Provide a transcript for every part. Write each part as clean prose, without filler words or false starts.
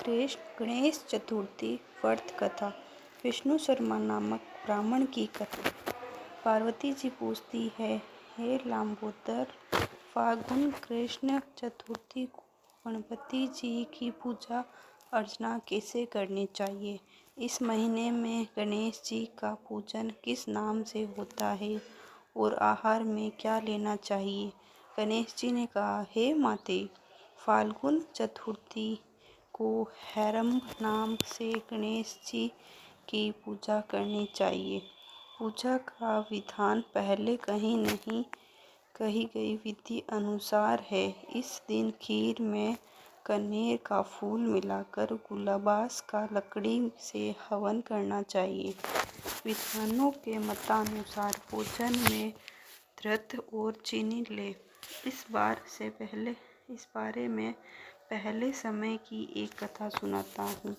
गणेश चतुर्थी व्रत कथा। विष्णु शर्मा नामक ब्राह्मण की कथा। पार्वती जी पूछती है, हे लंबोदर, फाल्गुन कृष्ण चतुर्थी को गणपति जी की पूजा अर्चना कैसे करनी चाहिए? इस महीने में गणेश जी का पूजन किस नाम से होता है और आहार में क्या लेना चाहिए? गणेश जी ने कहा, हे माते, फाल्गुन चतुर्थी को हेरम्ब नाम से गणेश जी की पूजा करनी चाहिए। पूजा का विधान पहले कहीं नहीं कही गई विधि अनुसार है। इस दिन खीर में कनेर का फूल मिलाकर गुलाबास का लकड़ी से हवन करना चाहिए। विद्वानों के मतानुसार भोजन में घृत और चीनी ले। इस बारे में पहले समय की एक कथा सुनाता हूँ।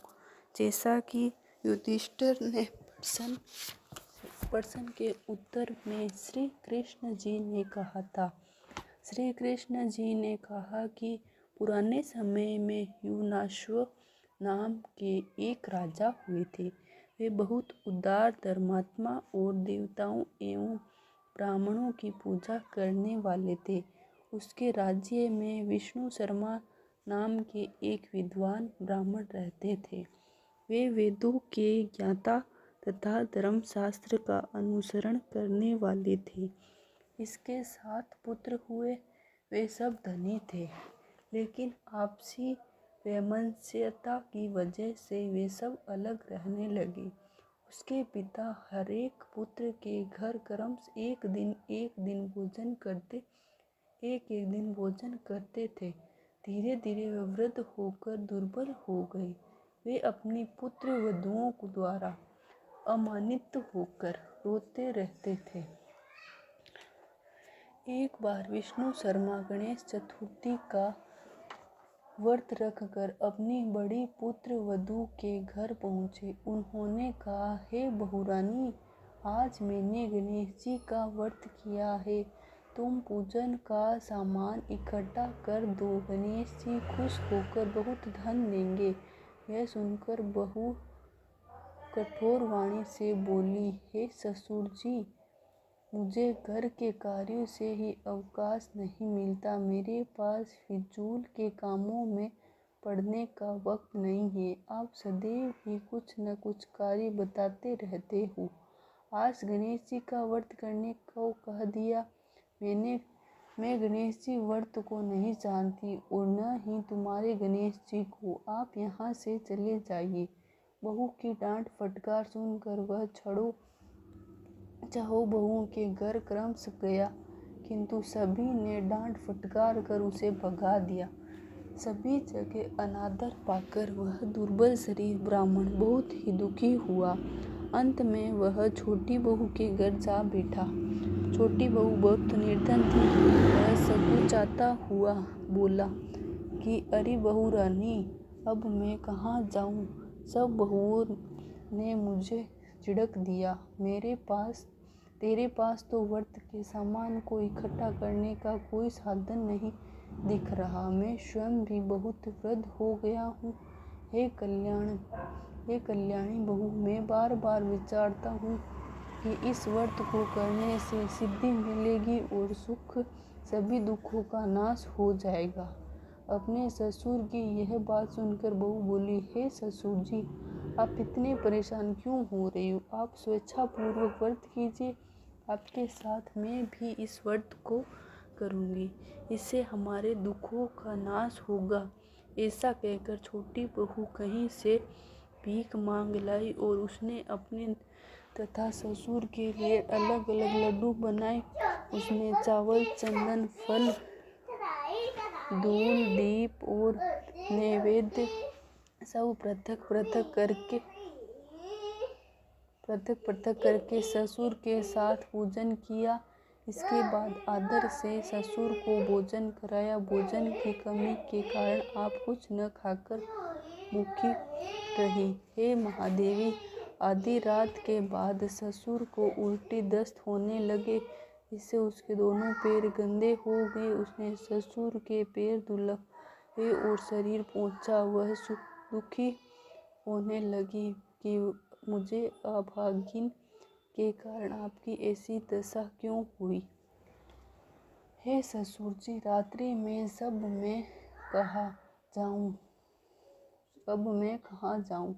जैसा कि युधिष्ठिर ने प्रश्न के उत्तर में श्री कृष्ण जी ने कहा था। श्री कृष्ण जी ने कहा कि पुराने समय में युनाश्व नाम के एक राजा हुए थे। वे बहुत उदार धर्मात्मा और देवताओं एवं ब्राह्मणों की पूजा करने वाले थे। उसके राज्य में विष्णु शर्मा नाम के एक विद्वान ब्राह्मण रहते थे। वे वेदों के ज्ञाता तथा धर्मशास्त्र का अनुसरण करने वाले थे। इसके 7 पुत्र हुए। वे सब धनी थे, लेकिन आपसी वैमनस्यता की वजह से वे सब अलग रहने लगे। उसके पिता हरेक पुत्र के घर क्रमश एक दिन भोजन करते थे। धीरे धीरे वे वृद्ध होकर दुर्बल हो गए। वे अपनी पुत्र वधुओं द्वारा अमानित होकर रोते रहते थे। एक बार विष्णु शर्मा गणेश चतुर्थी का व्रत रखकर अपनी बड़ी पुत्र वधु के घर पहुँचे। उन्होंने कहा, हे बहुरानी, आज मैंने गणेश जी का व्रत किया है। तुम पूजन का सामान इकट्ठा कर दो। गणेश जी खुश होकर बहुत धन देंगे। यह सुनकर बहू कठोर वाणी से बोली, हे ससुर जी, मुझे घर के कार्यों से ही अवकाश नहीं मिलता। मेरे पास फिजूल के कामों में पड़ने का वक्त नहीं है। आप सदैव ही कुछ न कुछ कार्य बताते रहते हो। आज गणेश जी का व्रत करने को कह दिया। मैं गणेश जी व्रत को नहीं जानती और न ही तुम्हारे गणेश जी को। आप यहाँ से चले जाइए। बहू की डांट फटकार सुनकर वह चाहो बहुओं के घर क्रमश गया, किंतु सभी ने डांट फटकार कर उसे भगा दिया। सभी जगह अनादर पाकर वह दुर्बल शरीर ब्राह्मण बहुत ही दुखी हुआ। अंत में वह छोटी बहू के घर जा बैठा। छोटी बहू बहुत निर्धन थी। वह सकुचाता हुआ बोला कि अरे बहू रानी, अब मैं कहाँ जाऊँ? सब बहुओं ने मुझे झिड़क दिया। तेरे पास तो व्रत के सामान को इकट्ठा करने का कोई साधन नहीं दिख रहा। मैं स्वयं भी बहुत वृद्ध हो गया हूँ। हे कल्याणी बहू, मैं बार बार विचारता हूँ कि इस व्रत को करने से सिद्धि मिलेगी और सभी दुखों का नाश हो जाएगा। अपने ससुर की यह बात सुनकर बहू बोली, हे ससुर जी, आप इतने परेशान क्यों हो रहे हो? आप स्वेच्छापूर्वक व्रत कीजिए। आपके साथ मैं भी इस व्रत को करूँगी। इससे हमारे दुखों का नाश होगा। ऐसा कहकर छोटी बहू कहीं से भीख मांग लाई और उसने अपने तथा ससुर के लिए अलग अलग लड्डू बनाए। उसने चावल, चंदन, फल, धूल, दीप और नैवेद्य सब पृथक पृथक करके ससुर के साथ पूजन किया। इसके बाद आदर से ससुर को भोजन कराया। भोजन की कमी के कारण आप कुछ न खाकर भूखी रही। हे महादेवी, आधी रात के बाद ससुर को उल्टी दस्त होने लगे। इससे उसके दोनों पैर गंदे हो गए। उसने ससुर के पैर धुलवाए और शरीर पोंछा। वह दुखी होने लगी कि मुझे अभागिन के कारण आपकी ऐसी दशा क्यों हुई। हे ससुर जी, रात्रि में अब मैं कहाँ जाऊँ,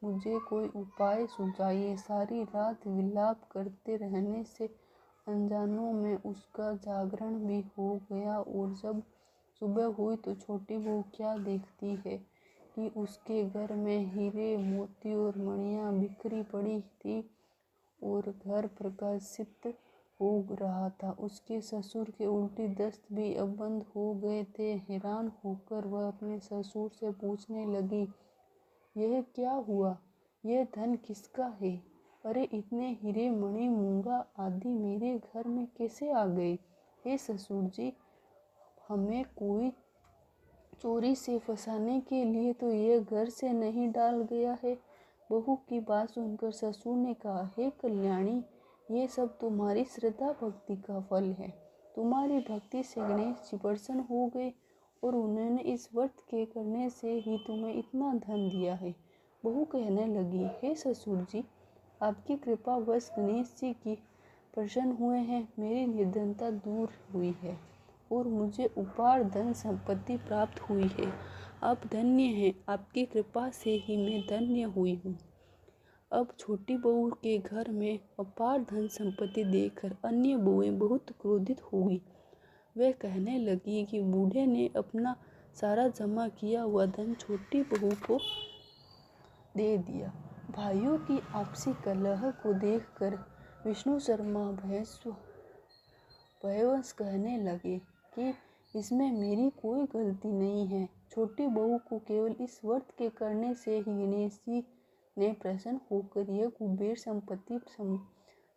मुझे कोई उपाय सुझाइए। सारी रात विलाप करते रहने से अनजानों में उसका जागरण भी हो गया, और जब सुबह हुई तो छोटी बहू क्या देखती है कि उसके घर में हीरे मोती और मणियाँ बिखरी पड़ी थी और घर प्रकाशित हो रहा था। उसके ससुर के उल्टी दस्त भी अब बंद हो गए थे। हैरान होकर वह अपने ससुर से पूछने लगी, यह क्या हुआ, यह धन किसका है? अरे इतने हीरे मणि मूंगा आदि मेरे घर में कैसे आ गए? हे ससुर जी, हमें कोई चोरी से फंसाने के लिए तो ये घर से नहीं डाल गया है। बहू की बात सुनकर ससुर ने कहा, हे कल्याणी, ये सब तुम्हारी श्रद्धा भक्ति का फल है। तुम्हारी भक्ति से गणेश जी प्रसन्न हो गए और उन्होंने इस व्रत के करने से ही तुम्हें इतना धन दिया है। बहू कहने लगी, हे ससुर जी, आपकी कृपा वश गणेश जी की प्रसन्न हुए हैं, मेरी निर्धनता दूर हुई है और मुझे अपार धन संपत्ति प्राप्त हुई है। आप धन्य हैं, आपकी कृपा से ही मैं धन्य हुई हूँ। अब छोटी बहू के घर में अपार धन संपत्ति देखकर अन्य बहुएं बहुत क्रोधित हो गई। वे कहने लगी कि बूढ़े ने अपना सारा जमा किया हुआ धन छोटी बहू को दे दिया। भाइयों की आपसी कलह को देखकर विष्णु शर्मा भयवश कहने लगे कि इसमें मेरी कोई गलती नहीं है। छोटी बहू को केवल इस व्रत के करने से ही गणेश जी ने प्रसन्न होकर यह कुबेर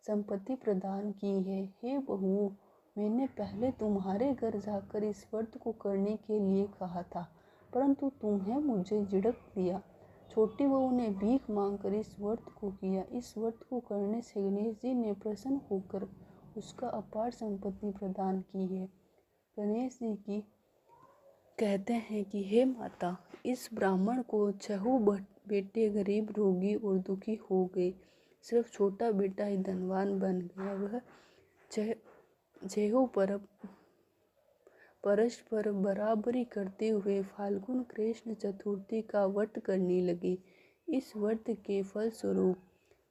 संपत्ति प्रदान की है। हे बहू, मैंने पहले तुम्हारे घर जाकर इस व्रत को करने के लिए कहा था, परंतु तुमने मुझे झिड़क दिया। छोटी बहू ने भीख मांगकर इस व्रत को किया। इस व्रत को करने से गणेश जी ने प्रसन्न होकर उसका अपार संपत्ति प्रदान की है। गणेश जी की कहते हैं कि हे माता, इस ब्राह्मण को 6 बेटे गरीब, रोगी और दुखी हो गए, सिर्फ छोटा बेटा ही धनवान बन गया। वह 6 परस्पर बराबरी करते हुए फाल्गुन कृष्ण चतुर्थी का व्रत करने लगे। इस व्रत के फलस्वरूप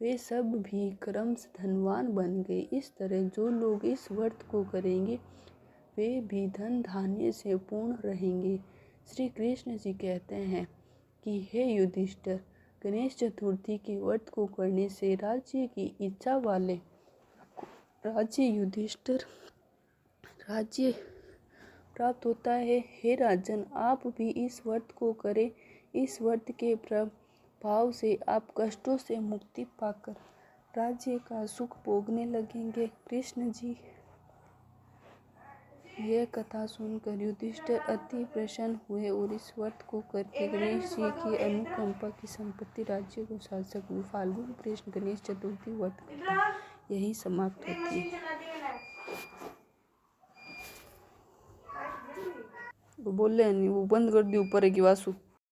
वे सब भी क्रमश धनवान बन गए। इस तरह जो लोग इस व्रत को करेंगे वे भी धन धान्य से पूर्ण रहेंगे। श्री कृष्ण जी कहते हैं कि हे युधिष्ठिर, गणेश चतुर्थी के व्रत को करने से राज्य की इच्छा वाले राज्य प्राप्त होता है। हे राजन, आप भी इस व्रत को करें। इस व्रत के प्रभाव से आप कष्टों से मुक्ति पाकर राज्य का सुख भोगने लगेंगे। कृष्ण जी यह कथा सुनकर युधिष्ठिर अति प्रसन्न हुए और इस व्रत को करके गणेश जी की अनुकंपा की संपत्ति राज्य को शासक हुए। फाल्गुन कृष्ण गणेश चतुर्थी व्रत कथा यही समाप्त होती है। वो बोल रहे नहीं, वो बंद कर दी ऊपर की वासु।